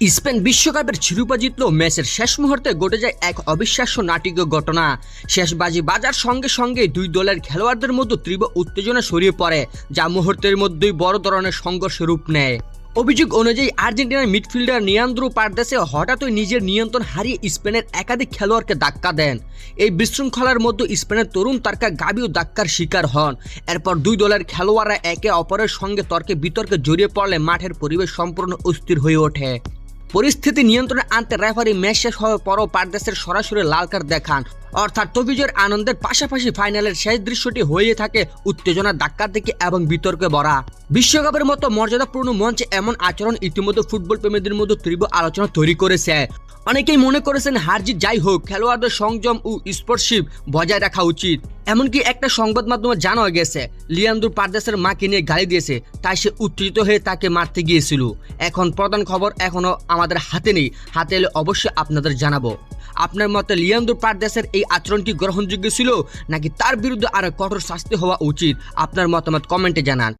Spain বিশ্বকাপের শিরোপা জিতল। ম্যাচের শেষ মুহূর্তে ঘটে যায় এক অবিশ্বাস্য নাটকীয় ঘটনা। শেষ বাজি বাজার সঙ্গে সঙ্গে দুই দলের খেলোয়াড়দের মধ্যে তীব্র উত্তেজনা ছড়িয়ে পড়ে, যা মুহূর্তের মধ্যেই বড় ধরনের সংঘর্ষের রূপ নেয়। অভিযোগ অনুযায়ী আর্জেন্টিনার মিডফিল্ডার লিয়ান্দ্রো পারদেসে হঠাৎই নিজের নিয়ন্ত্রণ হারিয়ে স্পেনের একাধিক খেলোয়াড়কে ধাক্কা দেন। এই বিশৃঙ্খলার মধ্যে স্পেনের তরুণ তারকা গাবিও ধাক্কার শিকার হন। এরপর দুই দলের খেলোয়াড়রা একে অপরের সঙ্গে তর্কে বিতর্কে জড়িয়ে পড়লে মাঠের পরিবেশ সম্পূর্ণ অস্থির হয়ে ওঠে। পরিস্থিতি নিয়ন্ত্রণে আনতে রেফারি ম্যাচ শেষ হওয়ার পরও পারদেসের সরাসরি লাল কার্ড দেখান। অর্থাৎ ট্রফিজয়ের আনন্দের পাশাপাশি ফাইনালের শেষ দৃশ্যটি হয়ে থাকে উত্তেজনা, ধাক্কা থেকে এবং বিতর্কে ভরা। বিশ্বকাপের মতো মর্যাদাপূর্ণ মঞ্চে এমন আচরণ ইতিমধ্যে ফুটবল প্রেমীদের মধ্যে তীব্র আলোচনা তৈরি করেছে। অনেকেই মনে করেছেন হারজিত যাই হোক, খেলোয়াড়দের সংযম ও স্পোর্টশিপ বজায় রাখা উচিত। এমনকি একটা সংবাদ মাধ্যমে জানা গেছে লিয়ান্দ্রো পারদেসের মাকে নিয়ে গালি দিয়েছে, তাই সে উত্তেজিত হয়ে তাকে মারতে গিয়েছিল। এখন প্রধান খবর এখনো আমাদের হাতে নেই, হাতে এলে অবশ্যই আপনাদের জানাবো। আপনার মতে লিয়ান্দ্রো পারদেসের এই আচরণটি গ্রহণযোগ্য ছিল, নাকি তার বিরুদ্ধে আরো কঠোর শাস্তি হওয়া উচিত? আপনার মতামত কমেন্টে জানান।